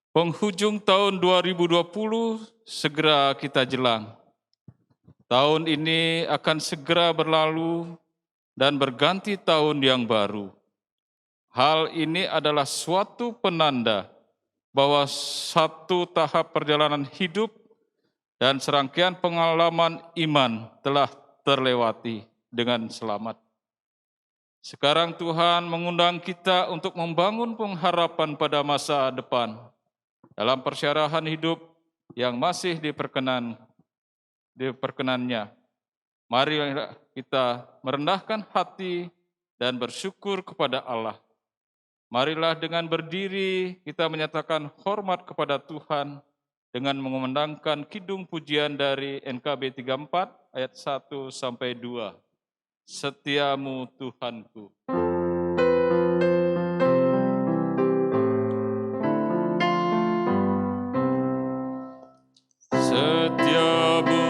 Penghujung tahun 2020 segera kita jelang. Tahun ini akan segera berlalu dan berganti tahun yang baru. Hal ini adalah suatu penanda bahwa satu tahap perjalanan hidup dan serangkaian pengalaman iman telah terlewati dengan selamat. Sekarang Tuhan mengundang kita untuk membangun pengharapan pada masa depan dalam persyarahan hidup yang masih diperkenannya. Mari kita merendahkan hati dan bersyukur kepada Allah. Marilah dengan berdiri kita menyatakan hormat kepada Tuhan dengan mengumandangkan kidung pujian dari NKB 34 ayat 1 sampai 2. Setiamu Tuhanku. Setiamu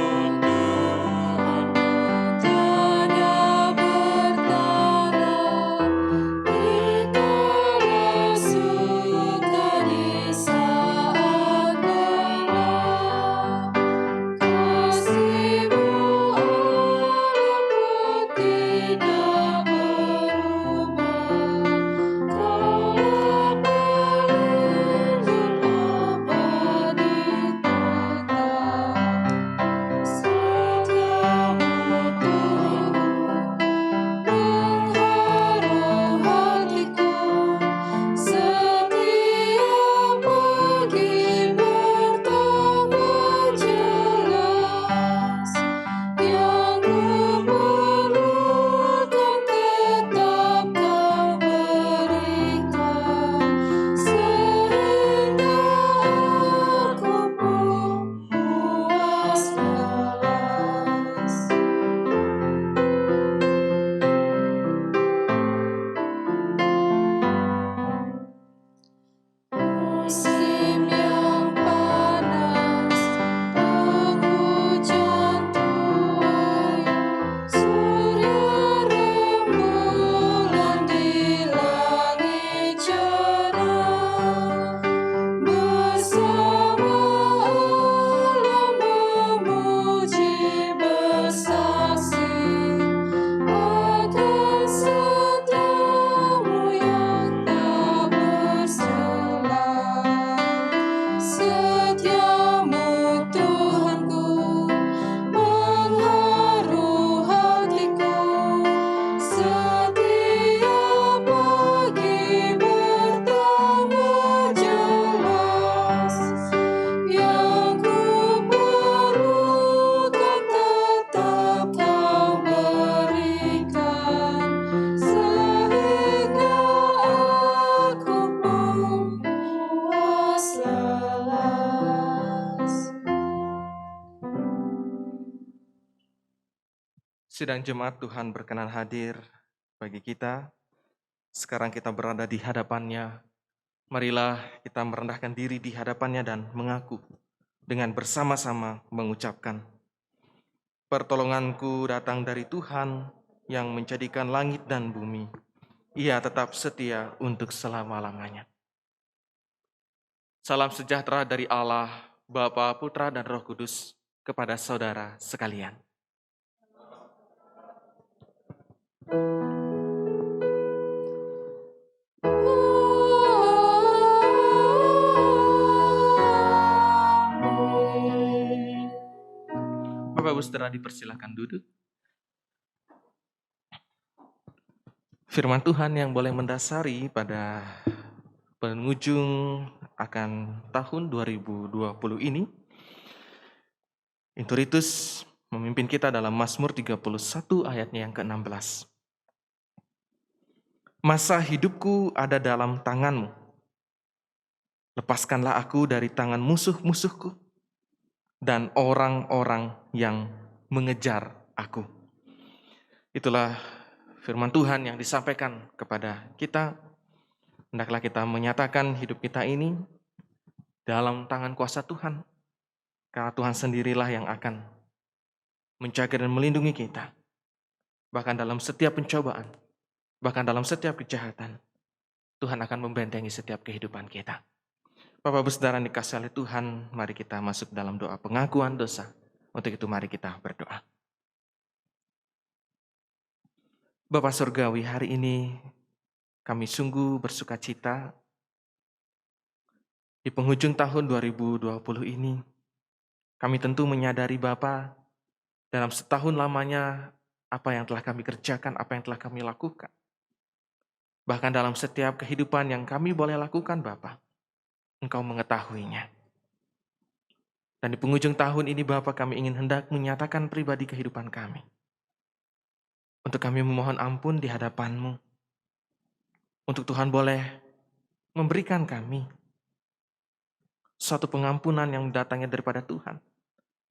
Sidang jemaat Tuhan berkenan hadir bagi kita. Sekarang kita berada di hadapannya. Marilah kita merendahkan diri di hadapannya dan mengaku dengan bersama-sama mengucapkan, pertolonganku datang dari Tuhan yang menjadikan langit dan bumi. Ia tetap setia untuk selama-lamanya. Salam sejahtera dari Allah, Bapa, Putra, dan Roh Kudus kepada saudara sekalian. Bapak Ibu Saudara dipersilakan duduk. Firman Tuhan yang boleh mendasari pada penghujung akan tahun 2020 ini, Inturitus memimpin kita dalam Mazmur 31 ayatnya yang ke-16. Masa hidupku ada dalam tanganmu. Lepaskanlah aku dari tangan musuh-musuhku dan orang-orang yang mengejar aku. Itulah firman Tuhan yang disampaikan kepada kita. Hendaklah kita menyatakan hidup kita ini dalam tangan kuasa Tuhan. Karena Tuhan sendirilah yang akan menjaga dan melindungi kita. Bahkan dalam setiap pencobaan, bahkan dalam setiap kejahatan, Tuhan akan membentengi setiap kehidupan kita. Bapak Ibu Saudara yang dikasihi oleh Tuhan, mari kita masuk dalam doa pengakuan dosa. Untuk itu mari kita berdoa. Bapa Surgawi, hari ini kami sungguh bersuka cita di penghujung tahun 2020 ini. Kami tentu menyadari Bapa, dalam setahun lamanya apa yang telah kami kerjakan, apa yang telah kami lakukan. Bahkan dalam setiap kehidupan yang kami boleh lakukan Bapa, Engkau mengetahuinya. Dan di penghujung tahun ini Bapa, kami ingin hendak menyatakan pribadi kehidupan kami. Untuk kami memohon ampun di hadapan-Mu. Untuk Tuhan boleh memberikan kami suatu pengampunan yang datangnya daripada Tuhan.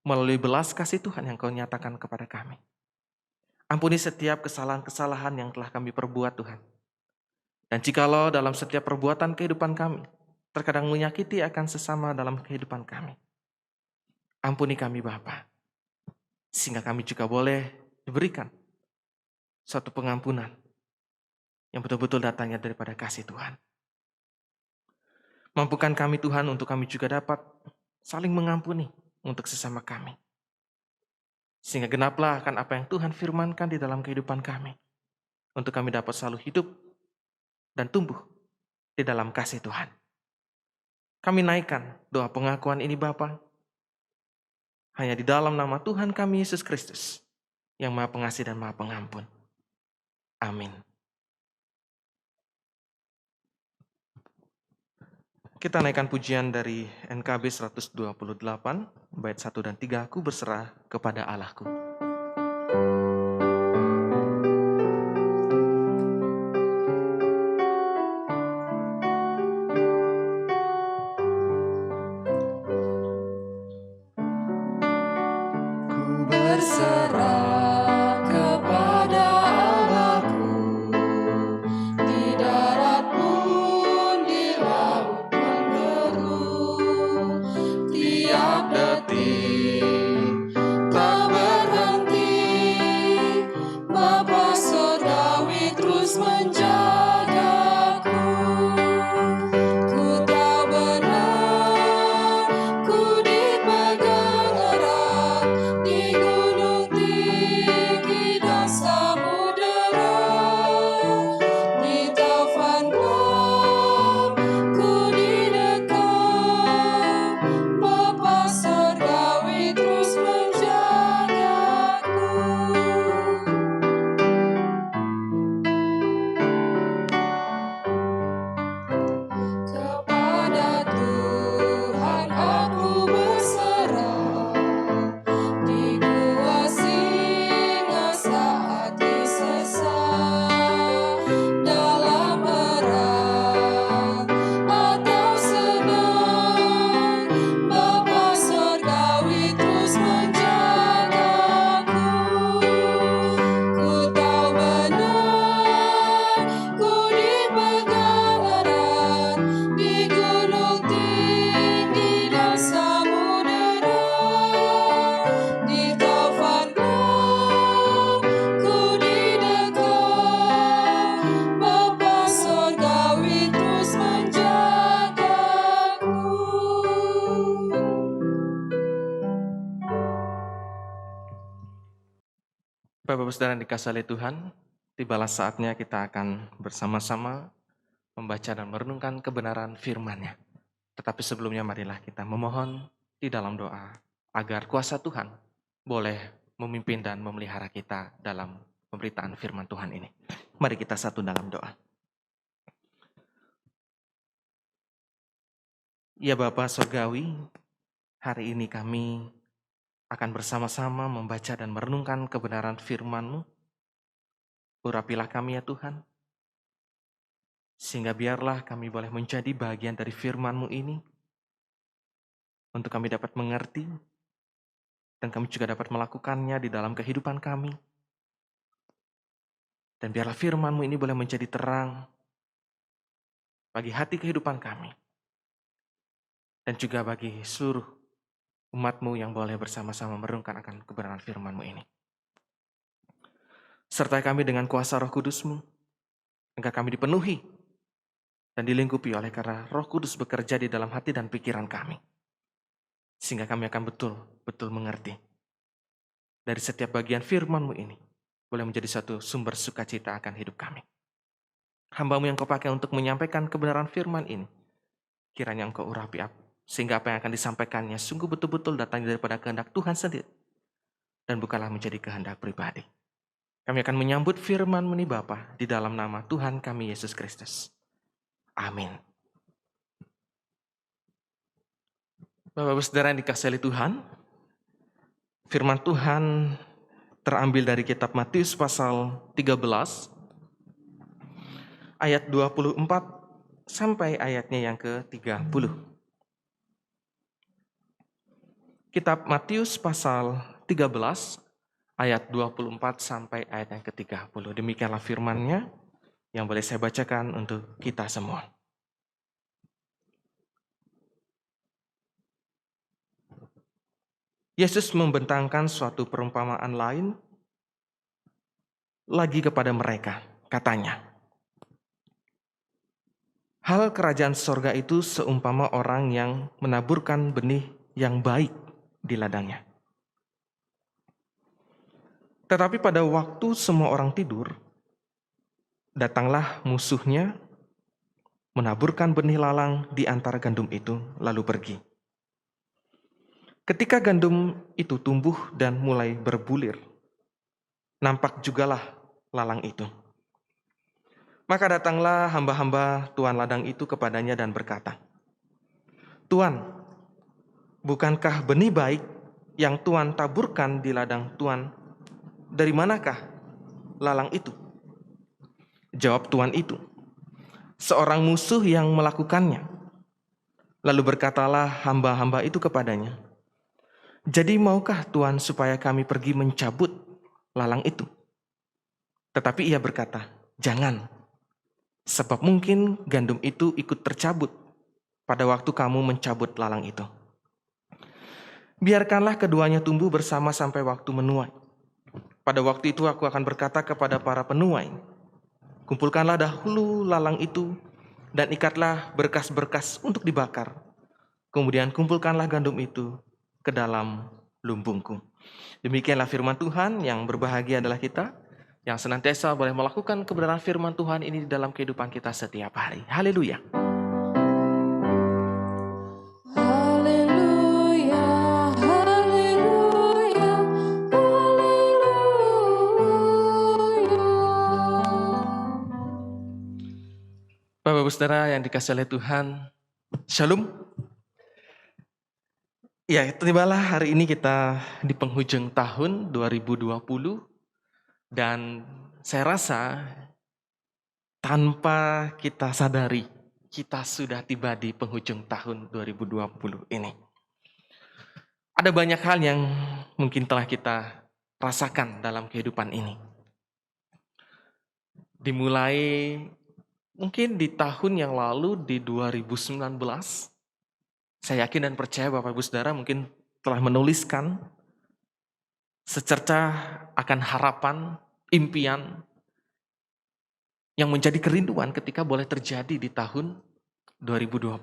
Melalui belas kasih Tuhan yang Kau nyatakan kepada kami. Ampuni setiap kesalahan-kesalahan yang telah kami perbuat Tuhan. Dan jikalau dalam setiap perbuatan kehidupan kami, terkadang menyakiti akan sesama dalam kehidupan kami. Ampuni kami Bapa, sehingga kami juga boleh diberikan suatu pengampunan yang betul-betul datangnya daripada kasih Tuhan. Mampukan kami Tuhan untuk kami juga dapat saling mengampuni untuk sesama kami. Sehingga genaplah akan apa yang Tuhan firmankan di dalam kehidupan kami. Untuk kami dapat selalu hidup dan tumbuh di dalam kasih Tuhan. Kami naikkan doa pengakuan ini Bapa, hanya di dalam nama Tuhan kami Yesus Kristus, yang Maha Pengasih dan Maha Pengampun. Amin. Kita naikkan pujian dari NKB 128, bait 1 dan 3, Aku berserah kepada Allahku. Berserah kepada Allahku, di darat pun di laut menderu, tiap detik tak berhenti, Bapa Surgawi terus menjagaku. Ku tahu benar, ku dipegang erat di gunung tinggi dan samudera, di taufan gelap ku didekap, Bapa Surgawi terus menjagaku. Kepada Tuhan aku berserah, di gua singa saat disesat, dalam berat atau senang, Bapa Surgawi terus menjagaku. Ku tahu benar, ku dipegang erat di gunung tinggi dan samudera, di taufan gelap ku didekap, Bapa Surgawi terus menjagaku. Bapak-Bapak Saudara yang dikasihi oleh Tuhan, tibalah saatnya kita akan bersama-sama membaca dan merenungkan kebenaran firman-Nya. Tetapi sebelumnya marilah kita memohon di dalam doa agar kuasa Tuhan boleh memimpin dan memelihara kita dalam pemberitaan firman Tuhan ini. Mari kita satu dalam doa. Ya Bapa Surgawi, hari ini kami akan bersama-sama membaca dan merenungkan kebenaran firman-Mu. Urapilah kami ya Tuhan, sehingga biarlah kami boleh menjadi bagian dari firman-Mu ini, untuk kami dapat mengerti, dan kami juga dapat melakukannya di dalam kehidupan kami. Dan biarlah firman-Mu ini boleh menjadi terang bagi hati kehidupan kami, dan juga bagi seluruh umat-Mu yang boleh bersama-sama merenungkan akan kebenaran firman-Mu ini. Sertai kami dengan kuasa Roh Kudus-Mu, agar kami dipenuhi dan dilingkupi oleh karena Roh Kudus bekerja di dalam hati dan pikiran kami. Sehingga kami akan betul-betul mengerti. Dari setiap bagian firman-Mu ini, boleh menjadi satu sumber sukacita akan hidup kami. Hamba-Mu yang Kau pakai untuk menyampaikan kebenaran firman ini, kiranya Engkau urapi sehingga apa yang akan disampaikannya sungguh betul-betul datang daripada kehendak Tuhan sendiri. Dan bukanlah menjadi kehendak pribadi. Kami akan menyambut firman-Mu nih Bapa di dalam nama Tuhan kami Yesus Kristus. Amin. Bapak-Ibu Saudara yang dikasihi Tuhan, firman Tuhan terambil dari kitab Matius pasal 13 ayat 24 sampai ayatnya yang ke-30. Kitab Matius pasal 13 ayat 24 sampai ayat yang ke-30. Demikianlah firman-Nya yang boleh saya bacakan untuk kita semua. Yesus membentangkan suatu perumpamaan lain lagi kepada mereka. Katanya, hal kerajaan sorga itu seumpama orang yang menaburkan benih yang baik di ladangnya. Tetapi pada waktu semua orang tidur, datanglah musuhnya menaburkan benih lalang di antara gandum itu, lalu pergi. Ketika gandum itu tumbuh dan mulai berbulir, nampak jugalah lalang itu. Maka datanglah hamba-hamba tuan ladang itu kepadanya dan berkata, Tuan, bukankah benih baik yang Tuan taburkan di ladang Tuan, dari manakah lalang itu? Jawab tuan itu, seorang musuh yang melakukannya. Lalu berkatalah hamba-hamba itu kepadanya, jadi maukah Tuan supaya kami pergi mencabut lalang itu? Tetapi ia berkata, jangan, sebab mungkin gandum itu ikut tercabut pada waktu kamu mencabut lalang itu. Biarkanlah keduanya tumbuh bersama sampai waktu menuai. Pada waktu itu aku akan berkata kepada para penuai, kumpulkanlah dahulu lalang itu dan ikatlah berkas-berkas untuk dibakar. Kemudian kumpulkanlah gandum itu ke dalam lumbungku. Demikianlah firman Tuhan. Yang berbahagia adalah kita yang senantiasa boleh melakukan kebenaran firman Tuhan ini di dalam kehidupan kita setiap hari. Haleluya. Haleluya, haleluya, haleluya. Bapak-Ibu Saudara yang dikasihi oleh Tuhan, Shalom. Ya, tibalah hari ini kita di penghujung tahun 2020 dan saya rasa tanpa kita sadari kita sudah tiba di penghujung tahun 2020 ini. Ada banyak hal yang mungkin telah kita rasakan dalam kehidupan ini. Dimulai mungkin di tahun yang lalu di 2019, saya yakin dan percaya Bapak Ibu Saudara mungkin telah menuliskan secerca akan harapan, impian yang menjadi kerinduan ketika boleh terjadi di tahun 2020.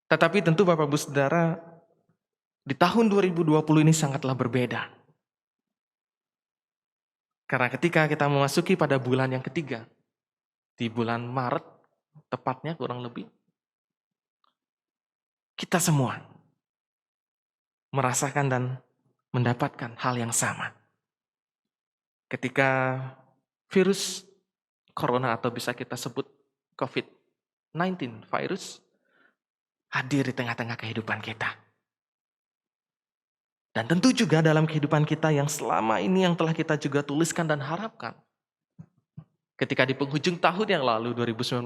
Tetapi tentu Bapak Ibu Saudara, di tahun 2020 ini sangatlah berbeda. Karena ketika kita memasuki pada bulan yang ketiga, di bulan Maret, tepatnya kurang lebih, kita semua merasakan dan mendapatkan hal yang sama. Ketika virus corona atau bisa kita sebut COVID-19 virus hadir di tengah-tengah kehidupan kita. Dan tentu juga dalam kehidupan kita yang selama ini yang telah kita juga tuliskan dan harapkan. Ketika di penghujung tahun yang lalu 2019,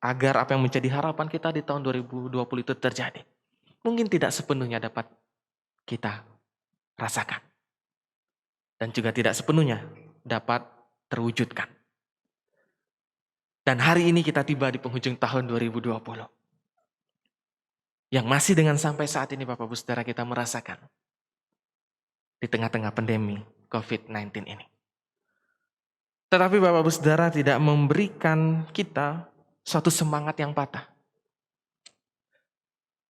agar apa yang menjadi harapan kita di tahun 2020 itu terjadi. Mungkin tidak sepenuhnya dapat kita rasakan. Dan juga tidak sepenuhnya dapat terwujudkan. Dan hari ini kita tiba di penghujung tahun 2020. Yang masih dengan sampai saat ini Bapak Ibu Saudara kita merasakan. Di tengah-tengah pandemi COVID-19 ini. Tetapi Bapak Ibu Saudara tidak memberikan kita suatu semangat yang patah.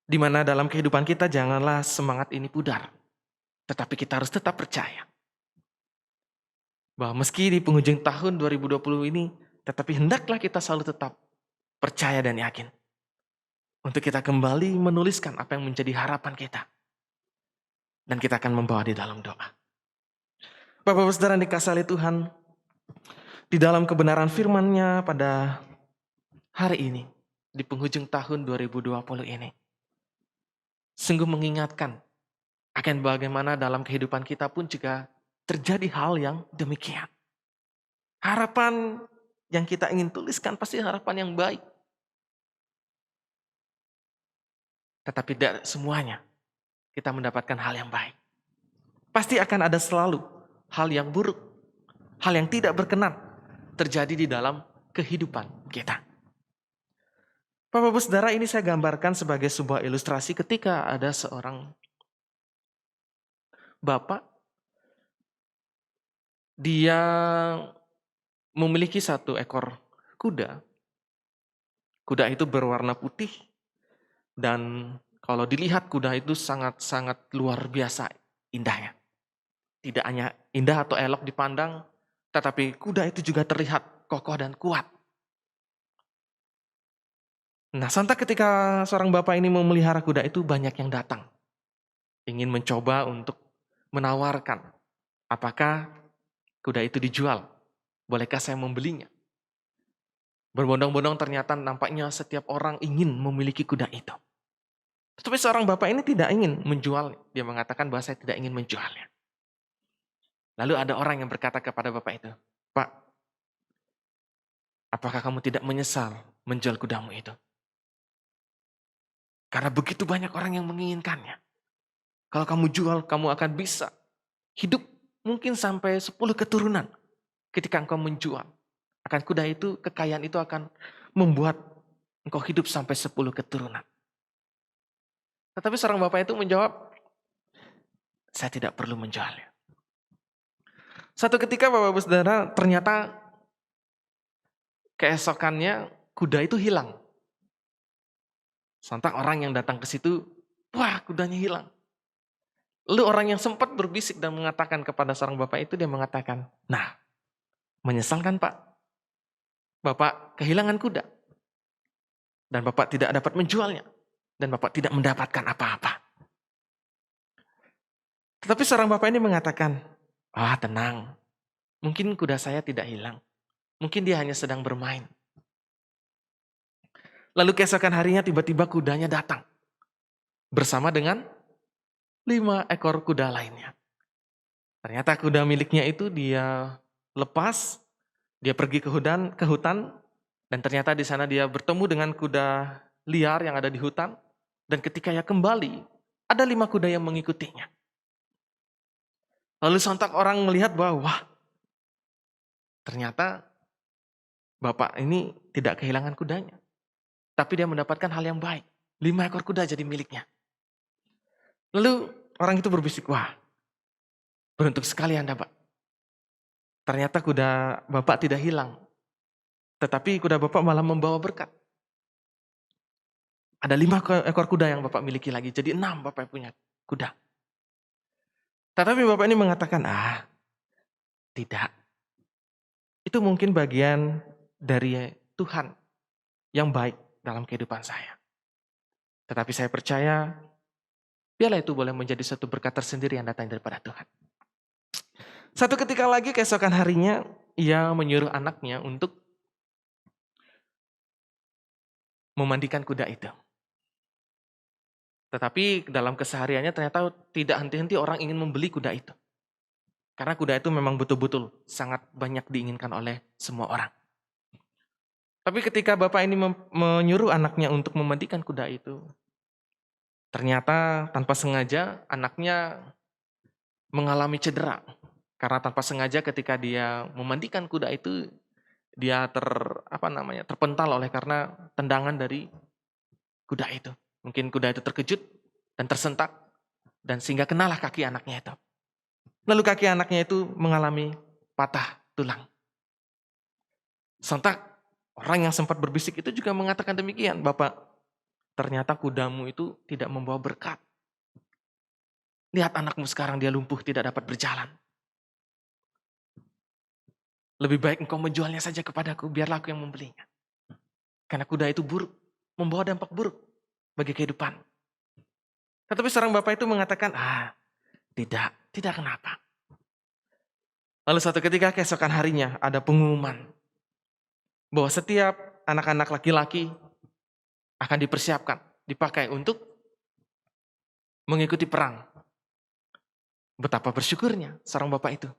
Di mana dalam kehidupan kita janganlah semangat ini pudar. Tetapi kita harus tetap percaya bahwa meski di penghujung tahun 2020 ini, tetapi hendaklah kita selalu tetap percaya dan yakin. Untuk kita kembali menuliskan apa yang menjadi harapan kita. Dan kita akan membawa di dalam doa. Bapak-Bapak Saudara yang dikasihi oleh Tuhan, di dalam kebenaran firman-Nya pada hari ini, di penghujung tahun 2020 ini, sungguh mengingatkan akan bagaimana dalam kehidupan kita pun juga terjadi hal yang demikian. Harapan yang kita ingin tuliskan pasti harapan yang baik. Tetapi tidak semuanya kita mendapatkan hal yang baik. Pasti akan ada selalu hal yang buruk, hal yang tidak berkenan terjadi di dalam kehidupan kita. Bapak-Bapak Saudara, ini saya gambarkan sebagai sebuah ilustrasi ketika ada seorang bapak, dia memiliki satu ekor kuda. Kuda itu berwarna putih dan kalau dilihat kuda itu sangat-sangat luar biasa indahnya. Tidak hanya indah atau elok dipandang, tetapi kuda itu juga terlihat kokoh dan kuat. Nah, sontak ketika seorang bapak ini memelihara kuda itu banyak yang datang. Ingin mencoba untuk menawarkan, apakah kuda itu dijual? Bolehkah saya membelinya? Berbondong-bondong ternyata nampaknya setiap orang ingin memiliki kuda itu. Tetapi seorang bapak ini tidak ingin menjual. Dia mengatakan bahwa saya tidak ingin menjualnya. Lalu ada orang yang berkata kepada bapak itu, Pak, apakah kamu tidak menyesal menjual kudamu itu? Karena begitu banyak orang yang menginginkannya. Kalau kamu jual, kamu akan bisa hidup mungkin sampai 10 keturunan. Ketika engkau menjual, akan kuda itu, kekayaan itu akan membuat engkau hidup sampai 10 keturunan. Tetapi seorang bapak itu menjawab, saya tidak perlu menjualnya. Satu ketika Bapak-Bapak Saudara, ternyata keesokannya kuda itu hilang. Sontak orang yang datang ke situ, wah kudanya hilang. Lalu orang yang sempat berbisik dan mengatakan kepada seorang bapak itu, dia mengatakan, nah menyesalkan Pak, Bapak kehilangan kuda. Dan Bapak tidak dapat menjualnya. Dan Bapak tidak mendapatkan apa-apa. Tetapi seorang bapak ini mengatakan, tenang, mungkin kuda saya tidak hilang. Mungkin dia hanya sedang bermain. Lalu keesokan harinya tiba-tiba kudanya datang. Bersama dengan 5 ekor kuda lainnya. Ternyata kuda miliknya itu dia lepas, dia pergi ke hutan, dan ternyata di sana dia bertemu dengan kuda liar yang ada di hutan. Dan ketika ia kembali, ada 5 kuda yang mengikutinya. Lalu sontak orang melihat bahwa, wah, ternyata bapak ini tidak kehilangan kudanya. Tapi dia mendapatkan hal yang baik. 5 ekor kuda jadi miliknya. Lalu orang itu berbisik, wah, beruntung sekali Anda, Pak. Ternyata kuda Bapak tidak hilang. Tetapi kuda Bapak malah membawa berkat. Ada 5 ekor kuda yang Bapak miliki lagi. Jadi 6 Bapak punya kuda. Tetapi Bapak ini mengatakan, tidak. Itu mungkin bagian dari Tuhan yang baik dalam kehidupan saya. Tetapi saya percaya, biarlah itu boleh menjadi satu berkat tersendiri yang datang daripada Tuhan. Satu ketika lagi keesokan harinya, ia menyuruh anaknya untuk memandikan kuda itu. Tetapi dalam kesehariannya ternyata tidak henti-henti orang ingin membeli kuda itu. Karena kuda itu memang betul-betul sangat banyak diinginkan oleh semua orang. Tapi ketika bapak ini menyuruh anaknya untuk memandikan kuda itu, ternyata tanpa sengaja anaknya mengalami cedera. Karena tanpa sengaja ketika dia memandikan kuda itu, dia terpental oleh karena tendangan dari kuda itu. Mungkin kuda itu terkejut dan tersentak, dan sehingga kenalah kaki anaknya itu. Lalu kaki anaknya itu mengalami patah tulang. Sontak orang yang sempat berbisik itu juga mengatakan demikian, "Bapak, ternyata kudamu itu tidak membawa berkat. Lihat anakmu sekarang dia lumpuh tidak dapat berjalan. Lebih baik engkau menjualnya saja kepadaku, biarlah aku yang membelinya. Karena kuda itu buruk, membawa dampak buruk bagi kehidupan." Tetapi seorang bapak itu mengatakan, tidak kenapa. Lalu suatu ketika keesokan harinya ada pengumuman bahwa setiap anak-anak laki-laki akan dipersiapkan, dipakai untuk mengikuti perang. Betapa bersyukurnya seorang bapak itu.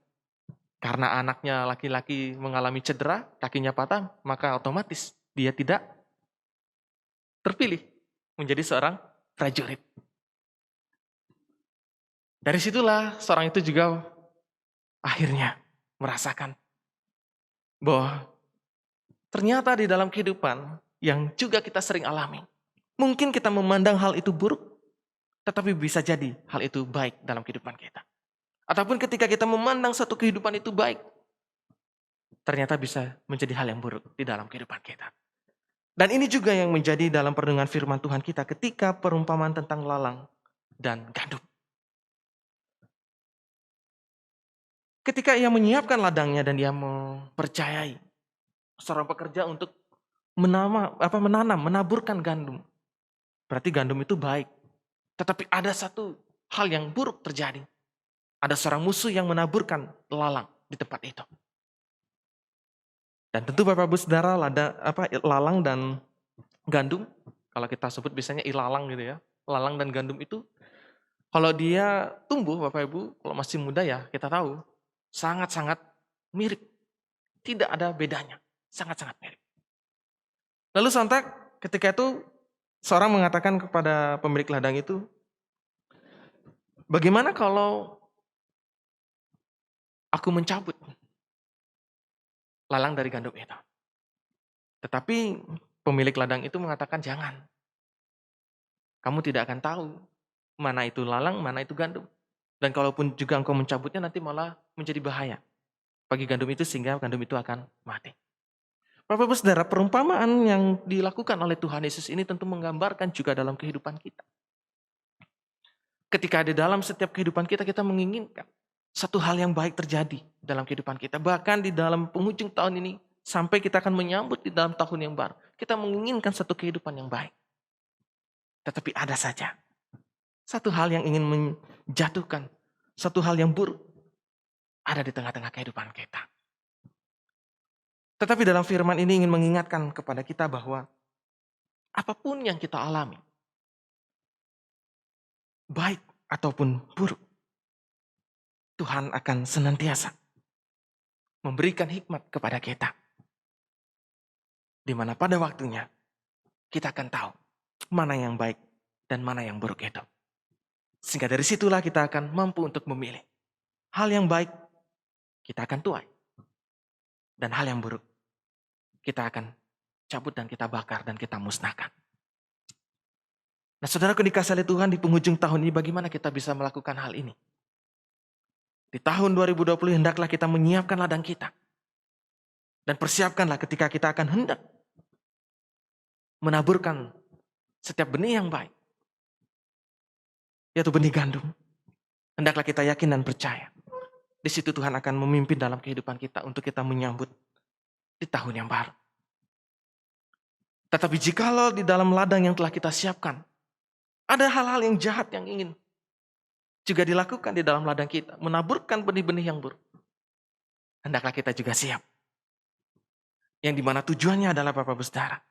Karena anaknya laki-laki mengalami cedera, kakinya patah, maka otomatis dia tidak terpilih menjadi seorang prajurit. Dari situlah seorang itu juga akhirnya merasakan bahwa ternyata di dalam kehidupan yang juga kita sering alami, mungkin kita memandang hal itu buruk, tetapi bisa jadi hal itu baik dalam kehidupan kita. Ataupun ketika kita memandang satu kehidupan itu baik, ternyata bisa menjadi hal yang buruk di dalam kehidupan kita. Dan ini juga yang menjadi dalam perenungan firman Tuhan kita ketika perumpamaan tentang lalang dan gandum. Ketika ia menyiapkan ladangnya dan ia mempercayai seorang pekerja untuk menanam, menaburkan gandum. Berarti gandum itu baik. Tetapi ada satu hal yang buruk terjadi. Ada seorang musuh yang menaburkan lalang di tempat itu. Dan tentu Bapak Ibu Saudara, lalang dan gandum, kalau kita sebut biasanya ilalang gitu ya. Lalang dan gandum itu, kalau dia tumbuh Bapak Ibu, kalau masih muda ya kita tahu, sangat-sangat mirip. Tidak ada bedanya, sangat-sangat mirip. Lalu sontak ketika itu seorang mengatakan kepada pemilik ladang itu, "Bagaimana kalau aku mencabut lalang dari gandum itu?" Tetapi pemilik ladang itu mengatakan, "Jangan. Kamu tidak akan tahu mana itu lalang, mana itu gandum. Dan kalaupun juga engkau mencabutnya nanti malah menjadi bahaya bagi gandum itu sehingga gandum itu akan mati." Bapak Ibu Saudara, perumpamaan yang dilakukan oleh Tuhan Yesus ini tentu menggambarkan juga dalam kehidupan kita. Ketika di dalam setiap kehidupan kita, kita menginginkan satu hal yang baik terjadi dalam kehidupan kita. Bahkan di dalam penghujung tahun ini, sampai kita akan menyambut di dalam tahun yang baru. Kita menginginkan satu kehidupan yang baik. Tetapi ada saja satu hal yang ingin menjatuhkan, satu hal yang buruk ada di tengah-tengah kehidupan kita. Tetapi dalam firman ini ingin mengingatkan kepada kita bahwa apapun yang kita alami, baik ataupun buruk, Tuhan akan senantiasa memberikan hikmat kepada kita. Di mana pada waktunya kita akan tahu mana yang baik dan mana yang buruk itu. Sehingga dari situlah kita akan mampu untuk memilih. Hal yang baik kita akan tuai. Dan hal yang buruk kita akan cabut dan kita bakar dan kita musnahkan. Nah, saudaraku dikasihi oleh Tuhan, di penghujung tahun ini bagaimana kita bisa melakukan hal ini? Di tahun 2020 hendaklah kita menyiapkan ladang kita. Dan persiapkanlah ketika kita akan hendak menaburkan setiap benih yang baik, yaitu benih gandum. Hendaklah kita yakin dan percaya. Di situ Tuhan akan memimpin dalam kehidupan kita untuk kita menyambut di tahun yang baru. Tetapi jikalau di dalam ladang yang telah kita siapkan, ada hal-hal yang jahat yang ingin juga dilakukan di dalam ladang kita, menaburkan benih-benih yang buruk, hendaklah kita juga siap. Yang dimana tujuannya adalah Bapak Ibu Saudara,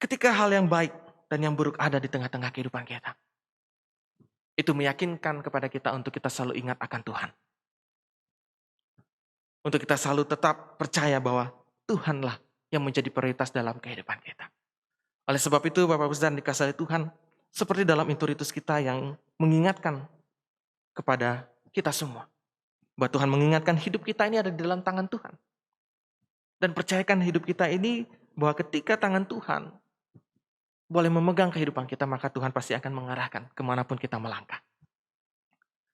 ketika hal yang baik dan yang buruk ada di tengah-tengah kehidupan kita, itu meyakinkan kepada kita untuk kita selalu ingat akan Tuhan. Untuk kita selalu tetap percaya bahwa Tuhanlah yang menjadi prioritas dalam kehidupan kita. Oleh sebab itu Bapak Ibu Saudara dikasihi Tuhan, seperti dalam introitus kita yang mengingatkan kepada kita semua, bahwa Tuhan mengingatkan hidup kita ini ada di dalam tangan Tuhan. Dan percayakan hidup kita ini bahwa ketika tangan Tuhan boleh memegang kehidupan kita, maka Tuhan pasti akan mengarahkan kemanapun kita melangkah.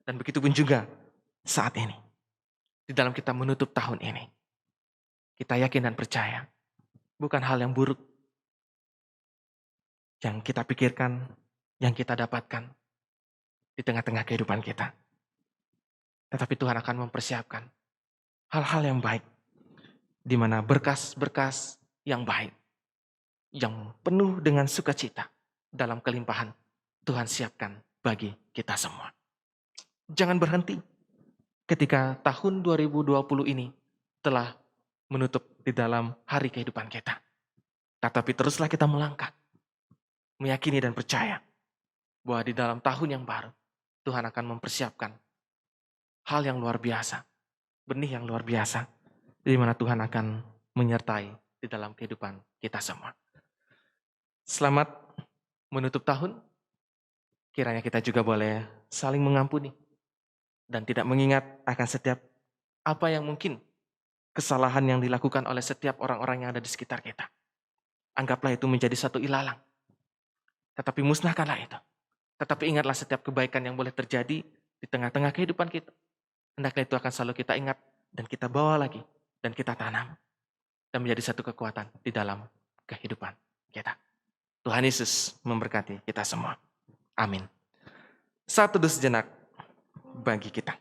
Dan begitu pun juga saat ini, di dalam kita menutup tahun ini. kita yakin dan percaya bukan hal yang buruk yang kita pikirkan, yang kita dapatkan di tengah-tengah kehidupan kita. Tetapi Tuhan akan mempersiapkan hal-hal yang baik, di mana berkas-berkas yang baik, yang penuh dengan sukacita dalam kelimpahan Tuhan siapkan bagi kita semua. Jangan berhenti ketika tahun 2020 ini telah menutup di dalam hari kehidupan kita. Tetapi teruslah kita melangkah, meyakini dan percaya bahwa di dalam tahun yang baru, Tuhan akan mempersiapkan hal yang luar biasa, benih yang luar biasa, di mana Tuhan akan menyertai di dalam kehidupan kita semua. Selamat menutup tahun, kiranya kita juga boleh saling mengampuni dan tidak mengingat akan setiap apa yang mungkin kesalahan yang dilakukan oleh setiap orang-orang yang ada di sekitar kita. Anggaplah itu menjadi satu ilalang. Tetapi musnahkanlah itu. Tetapi ingatlah setiap kebaikan yang boleh terjadi di tengah-tengah kehidupan kita. Hendaknya itu akan selalu kita ingat dan kita bawa lagi dan kita tanam. Dan menjadi satu kekuatan di dalam kehidupan kita. Tuhan Yesus memberkati kita semua. Amin. Saat teduh sejenak bagi kita.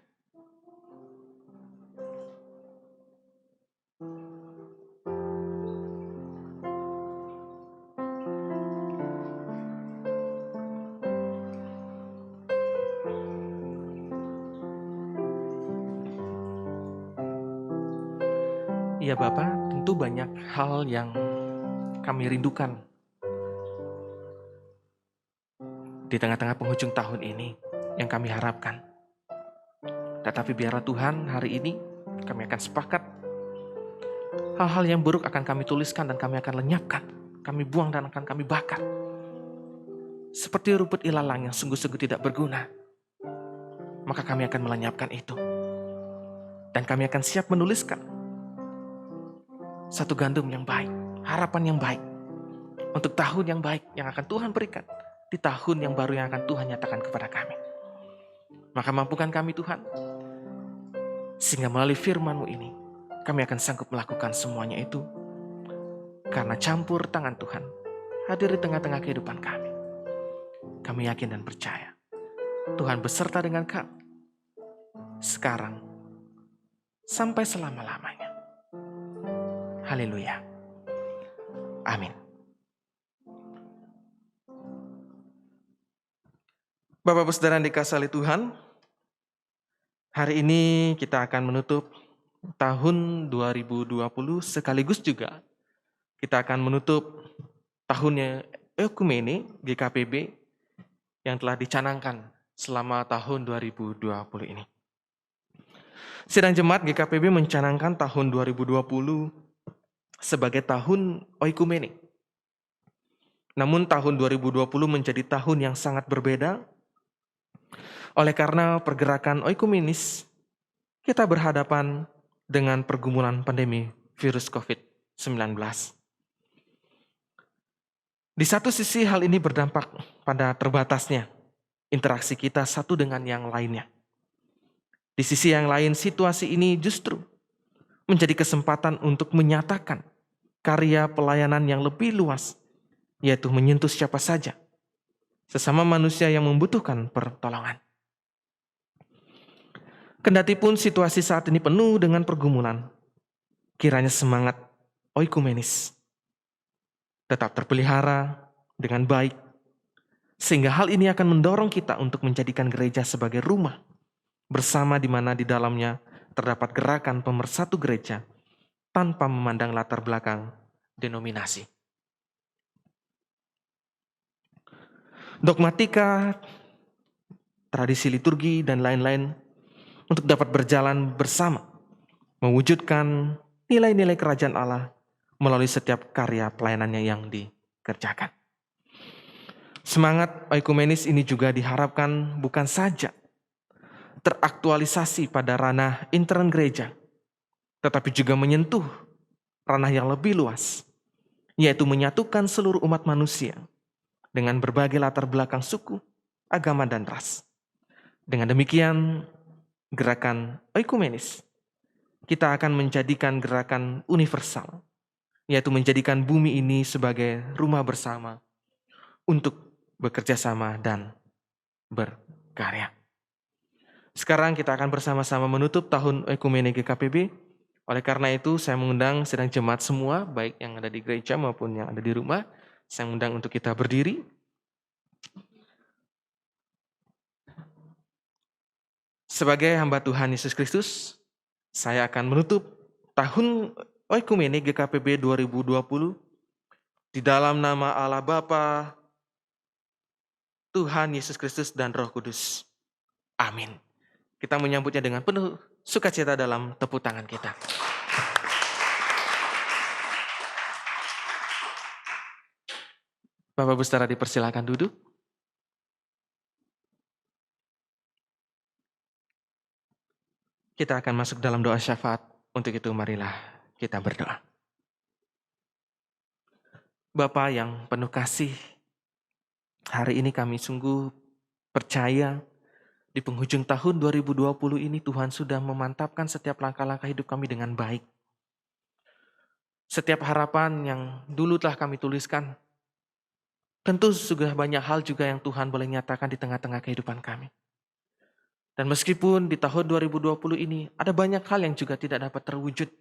Ya Bapak, tentu banyak hal yang kami rindukan di tengah-tengah penghujung tahun ini yang kami harapkan. Tetapi biarlah Tuhan hari ini kami akan sepakat hal-hal yang buruk akan kami tuliskan dan kami akan lenyapkan. Kami buang dan akan kami bakar. Seperti rumput ilalang yang sungguh-sungguh tidak berguna. Maka kami akan melenyapkan itu. Dan kami akan siap menuliskan satu gandum yang baik, harapan yang baik, untuk tahun yang baik yang akan Tuhan berikan, di tahun yang baru yang akan Tuhan nyatakan kepada kami. Maka mampukan kami Tuhan, sehingga melalui firman-Mu ini, kami akan sanggup melakukan semuanya itu, karena campur tangan Tuhan, hadir di tengah-tengah kehidupan kami. Kami yakin dan percaya, Tuhan beserta dengan kami, sekarang, sampai selama-lamanya. Haleluya. Amin. Bapak-Ibu Saudara yang dikasihi Tuhan, hari ini kita akan menutup tahun 2020 sekaligus juga kita akan menutup tahunnya Ekumene GKPB yang telah dicanangkan selama tahun 2020 ini. Sidang Jemaat GKPB mencanangkan tahun 2020 sebagai tahun Oikumene. Namun tahun 2020 menjadi tahun yang sangat berbeda. Oleh karena pergerakan oikumenis, kita berhadapan dengan pergumulan pandemi virus COVID-19. Di satu sisi hal ini berdampak pada terbatasnya interaksi kita satu dengan yang lainnya. Di sisi yang lain situasi ini justru menjadi kesempatan untuk menyatakan karya pelayanan yang lebih luas, yaitu menyentuh siapa saja, sesama manusia yang membutuhkan pertolongan. Kendatipun situasi saat ini penuh dengan pergumulan, kiranya semangat oikumenis tetap terpelihara dengan baik, sehingga hal ini akan mendorong kita untuk menjadikan gereja sebagai rumah, bersama di mana di dalamnya terdapat gerakan pemersatu gereja tanpa memandang latar belakang denominasi. Dogmatika, tradisi liturgi, dan lain-lain untuk dapat berjalan bersama, mewujudkan nilai-nilai kerajaan Allah melalui setiap karya pelayanannya yang dikerjakan. Semangat oikumenis ini juga diharapkan bukan saja teraktualisasi pada ranah intern gereja, tetapi juga menyentuh ranah yang lebih luas, yaitu menyatukan seluruh umat manusia dengan berbagai latar belakang suku, agama, dan ras. Dengan demikian, gerakan oikumenis kita akan menjadikan gerakan universal, yaitu menjadikan bumi ini sebagai rumah bersama untuk bekerja sama dan berkarya. Sekarang kita akan bersama-sama menutup tahun Ekumene GKPB. Oleh karena itu, saya mengundang sedang jemaat semua, baik yang ada di gereja maupun yang ada di rumah, saya mengundang untuk kita berdiri. Sebagai hamba Tuhan Yesus Kristus, saya akan menutup tahun Oikumene GKPB 2020 di dalam nama Allah Bapa, Tuhan Yesus Kristus dan Roh Kudus. Amin. Kita menyambutnya dengan penuh sukacita dalam tepuk tangan kita. Bapak Ibu saudara dipersilakan duduk. Kita akan masuk dalam doa syafaat. Untuk itu marilah kita berdoa. Bapa yang penuh kasih, hari ini kami sungguh percaya di penghujung tahun 2020 ini Tuhan sudah memantapkan setiap langkah-langkah hidup kami dengan baik. Setiap harapan yang dulu telah kami tuliskan, tentu sudah banyak hal juga yang Tuhan boleh nyatakan di tengah-tengah kehidupan kami. Dan meskipun di tahun 2020 ini ada banyak hal yang juga tidak dapat terwujud,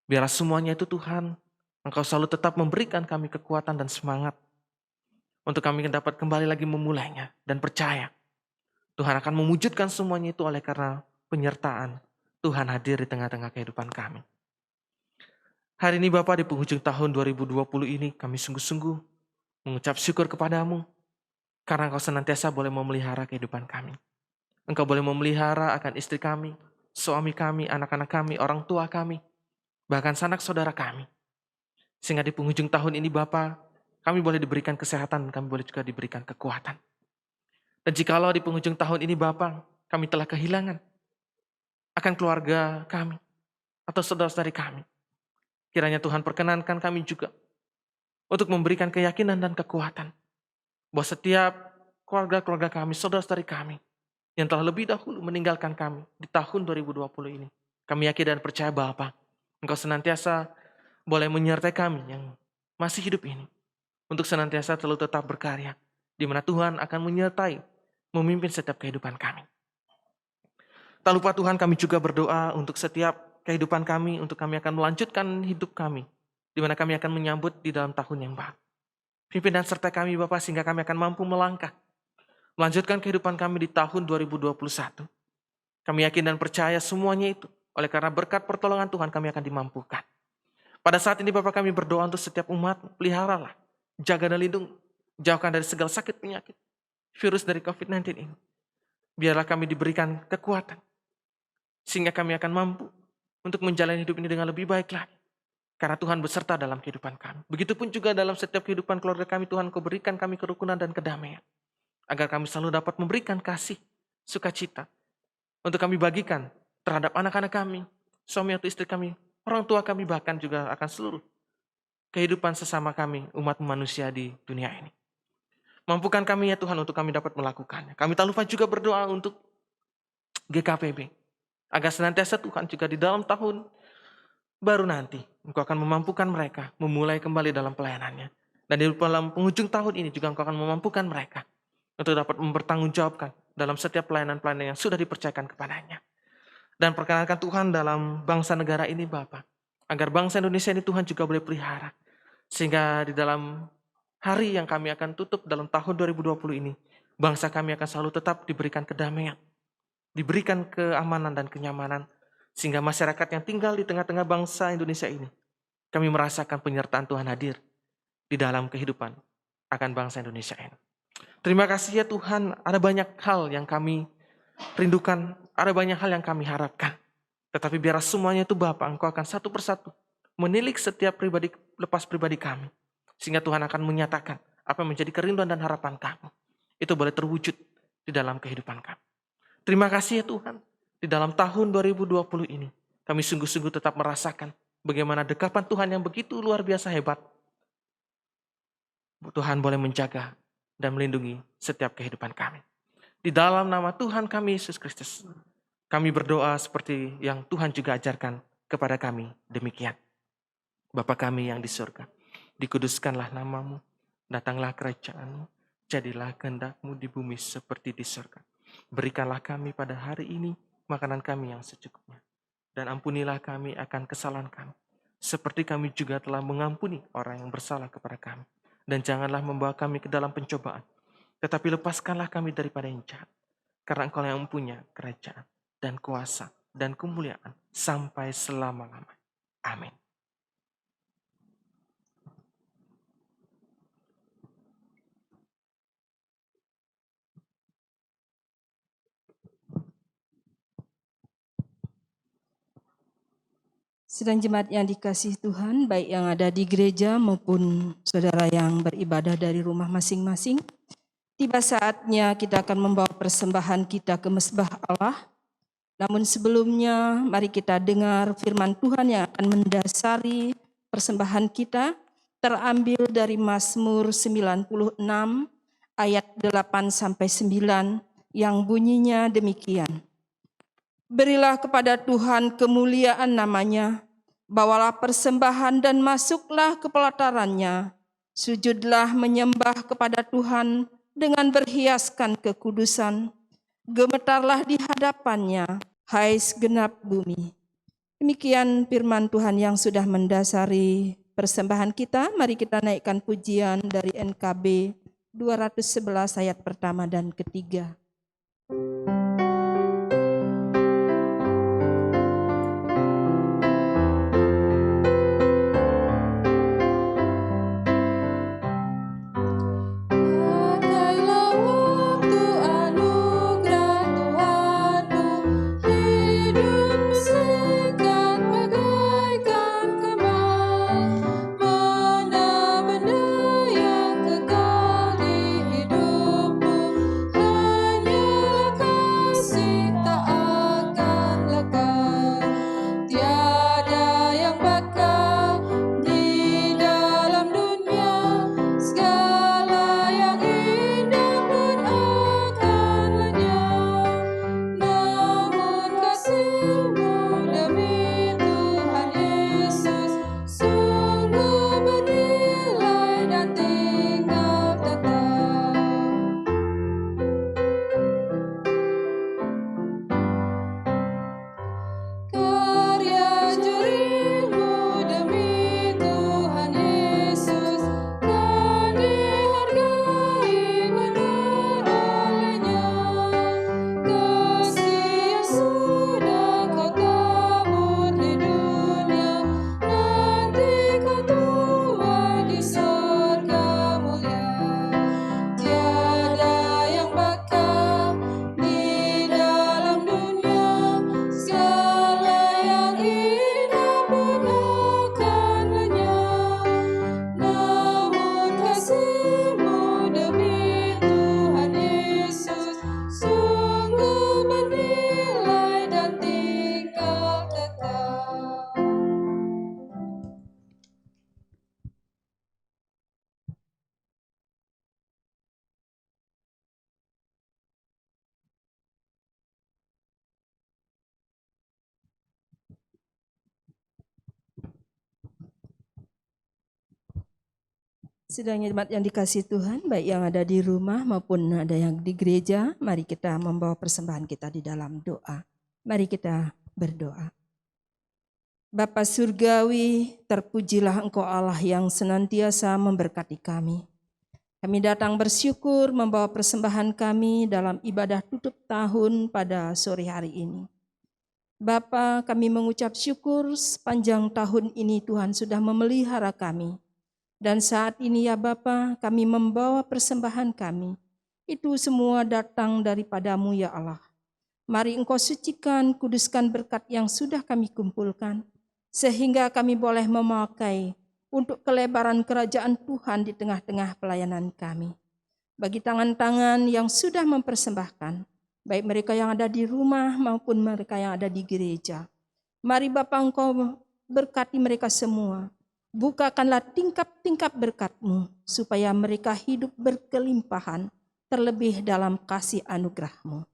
biarlah semuanya itu Tuhan, Engkau selalu tetap memberikan kami kekuatan dan semangat untuk kami dapat kembali lagi memulainya dan percaya Tuhan akan mewujudkan semuanya itu oleh karena penyertaan Tuhan hadir di tengah-tengah kehidupan kami. Hari ini Bapak, di penghujung tahun 2020 ini kami sungguh-sungguh mengucap syukur kepadamu karena Engkau senantiasa boleh memelihara kehidupan kami. Engkau boleh memelihara akan istri kami, suami kami, anak-anak kami, orang tua kami, bahkan sanak saudara kami. Sehingga di penghujung tahun ini Bapa, kami boleh diberikan kesehatan, kami boleh juga diberikan kekuatan. Dan jikalau di penghujung tahun ini Bapa, kami telah kehilangan akan keluarga kami atau saudara-saudari kami, kiranya Tuhan perkenankan kami juga untuk memberikan keyakinan dan kekuatan bahwa setiap keluarga-keluarga kami, saudara-saudari kami yang telah lebih dahulu meninggalkan kami di tahun 2020 ini, kami yakin dan percaya Bapa, Engkau senantiasa boleh menyertai kami yang masih hidup ini untuk senantiasa selalu tetap berkarya, di mana Tuhan akan menyertai, memimpin setiap kehidupan kami. Tak lupa Tuhan, kami juga berdoa untuk setiap kehidupan kami, untuk kami akan melanjutkan hidup kami, di mana kami akan menyambut di dalam tahun yang baru. Pimpin dan sertai kami Bapak, sehingga kami akan mampu melangkah, melanjutkan kehidupan kami di tahun 2021. Kami yakin dan percaya semuanya itu, oleh karena berkat pertolongan Tuhan kami akan dimampukan. Pada saat ini Bapak, kami berdoa untuk setiap umat, peliharalah, jaga dan lindung, jauhkan dari segala sakit penyakit, virus dari COVID-19 ini. Biarlah kami diberikan kekuatan, sehingga kami akan mampu untuk menjalani hidup ini dengan lebih baik lagi. Karena Tuhan beserta dalam kehidupan kami. Begitupun juga dalam setiap kehidupan keluarga kami, Tuhan Kau berikan kami kerukunan dan kedamaian. Agar kami selalu dapat memberikan kasih, sukacita, untuk kami bagikan terhadap anak-anak kami, suami atau istri kami, orang tua kami, bahkan juga akan seluruh kehidupan sesama kami, umat manusia di dunia ini. Mampukan kami ya Tuhan untuk kami dapat melakukannya. Kami tak lupa juga berdoa untuk GKPB. Agar senantiasa Tuhan juga di dalam tahun baru nanti, Engkau akan memampukan mereka memulai kembali dalam pelayanannya. Dan di dalam penghujung tahun ini juga Engkau akan memampukan mereka untuk dapat mempertanggungjawabkan dalam setiap pelayanan-pelayanan yang sudah dipercayakan kepadanya. Dan perkenankan Tuhan dalam bangsa negara ini Bapa, agar bangsa Indonesia ini Tuhan juga boleh pelihara. Sehingga di dalam hari yang kami akan tutup dalam tahun 2020 ini, bangsa kami akan selalu tetap diberikan kedamaian, diberikan keamanan dan kenyamanan, sehingga masyarakat yang tinggal di tengah-tengah bangsa Indonesia ini, kami merasakan penyertaan Tuhan hadir di dalam kehidupan akan bangsa Indonesia ini. Terima kasih ya Tuhan, ada banyak hal yang kami rindukan, ada banyak hal yang kami harapkan. Tetapi biar semuanya itu Bapa, Engkau akan satu persatu menilik setiap pribadi, lepas pribadi kami. Sehingga Tuhan akan menyatakan apa yang menjadi kerinduan dan harapan kami. Itu boleh terwujud di dalam kehidupan kami. Terima kasih ya Tuhan, di dalam tahun 2020 ini, kami sungguh-sungguh tetap merasakan bagaimana dekapan Tuhan yang begitu luar biasa hebat. Tuhan boleh menjaga dan melindungi setiap kehidupan kami. Di dalam nama Tuhan kami Yesus Kristus, Kami berdoa seperti yang Tuhan juga ajarkan kepada kami demikian. Bapa kami yang di surga, dikuduskanlah namamu, datanglah kerajaanmu, jadilah kehendak-Mu di bumi seperti di surga. Berikanlah kami pada hari ini makanan kami yang secukupnya. Dan ampunilah kami akan kesalahan kami, seperti kami juga telah mengampuni orang yang bersalah kepada kami. Dan janganlah membawa kami ke dalam pencobaan, tetapi lepaskanlah kami daripada yang jahat. Karena Engkau yang mempunyai kerajaan dan kuasa dan kemuliaan sampai selama-lamanya. Amin. Sidang jemaat yang dikasihi Tuhan, baik yang ada di gereja maupun saudara yang beribadah dari rumah masing-masing, tiba saatnya kita akan membawa persembahan kita ke mezbah Allah. Namun sebelumnya, mari kita dengar firman Tuhan yang akan mendasari persembahan kita, terambil dari Mazmur 96 ayat 8-9 yang bunyinya demikian. Berilah kepada Tuhan kemuliaan namanya, bawalah persembahan dan masuklah ke pelatarannya. Sujudlah menyembah kepada Tuhan dengan berhiaskan kekudusan. Gemetarlah di hadapannya, hai segenap bumi. Demikian firman Tuhan yang sudah mendasari persembahan kita. Mari kita naikkan pujian dari NKB 211 ayat pertama dan ketiga. Pakailah waktu anugerah Tuhanmu, hidupmu singkat bagaikan kemarau. Benda-benda yang kekal di hidupmu hanyalah kasih tak akan lekang. Tiada yang bakal di dalam dunia, segala yang indah pun akan lenyap. Namun kasih-Mu demi Tuhan Yesus sungguh bernilai dan tinggal tetap. Karya jurimu demi Tuhan Yesus kan dihargai benar olehnya. Kasih yang sudah Kau tabur di dunia, nanti Kau tuai di sorga mulia. Tiada yang bakal di dalam dunia, segala yang indah pun akan lenyap. Namun kasih-Mu demi Tuhan Yesus sungguh bernilai dan tinggal tetap. Sidang jemaat yang dikasihi Tuhan, baik yang ada di rumah maupun ada yang di gereja, mari kita membawa persembahan kita di dalam doa. Mari kita berdoa. Bapa Surgawi, terpujilah Engkau Allah yang senantiasa memberkati kami. Kami datang bersyukur membawa persembahan kami dalam ibadah tutup tahun pada sore hari ini. Bapa, kami mengucap syukur sepanjang tahun ini Tuhan sudah memelihara kami. Dan saat ini ya Bapa, kami membawa persembahan kami. Itu semua datang daripada-Mu ya Allah. Mari Engkau sucikan, kuduskan berkat yang sudah kami kumpulkan, sehingga kami boleh memakai untuk kelebaran kerajaan Tuhan di tengah-tengah pelayanan kami. Bagi tangan-tangan yang sudah mempersembahkan, baik mereka yang ada di rumah maupun mereka yang ada di gereja, mari Bapa Engkau berkati mereka semua. Bukakanlah tingkap-tingkap berkat-Mu, supaya mereka hidup berkelimpahan, terlebih dalam kasih anugerah-Mu.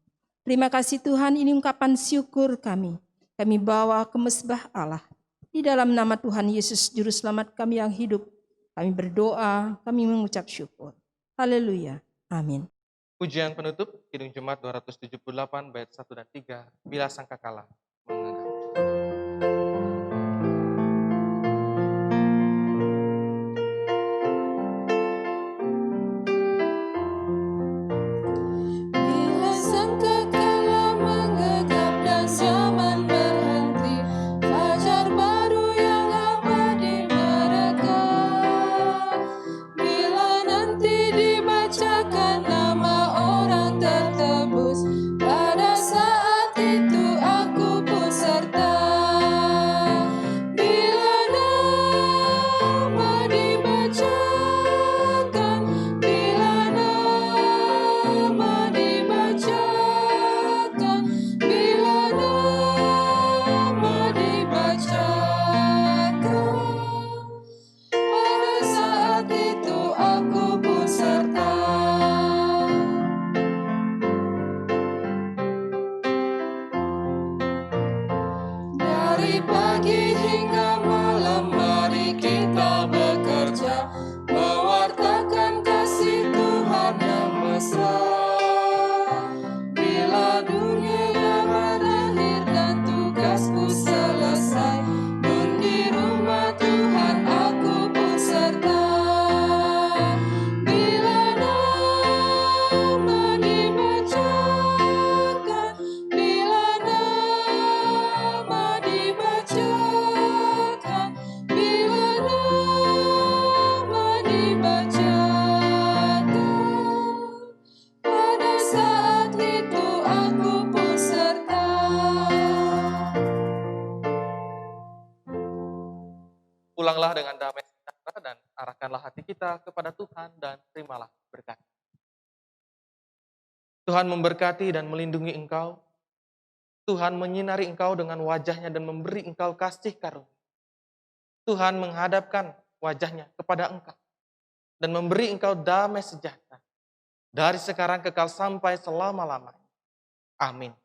Terima kasih Tuhan, ini ungkapan syukur kami. Kami bawa ke mezbah Allah. Di dalam nama Tuhan Yesus, Juru Selamat kami yang hidup, kami berdoa, kami mengucap syukur. Haleluya. Amin. Pujian penutup, Kidung Jemaat 278 bait 1 dan 3, Bila Sangkakala Mengenang. Bila sangkakala menggegap dan zaman berhenti, fajar baru yang abadi merekah. Bila nanti dibacakan nama orang tertebus, pada saat itu aku pun serta. Bila nama dibacakan, bila nama dibacakan, bila nama dibacakan, pada saat itu aku pun serta. Dari pagi hingga malam mari kita bekerja, mewartakan kasih Tuhan yang mesra. Bila dunia berakhir dan tugasku selesai, di rumah Tuhan aku pun serta. Bila nama dibacakan, bila nama dibacakan, bila nama dibacakan, pada saat itu aku pun serta. Pulanglah dengan damai sejahtera dan arahkanlah hati kita kepada Tuhan dan terimalah berkat. Tuhan memberkati dan melindungi engkau. Tuhan menyinari engkau dengan wajahnya dan memberi engkau kasih karunia. Tuhan menghadapkan wajahnya kepada engkau dan memberi engkau damai sejahtera dari sekarang kekal sampai selama-lamanya. Amin.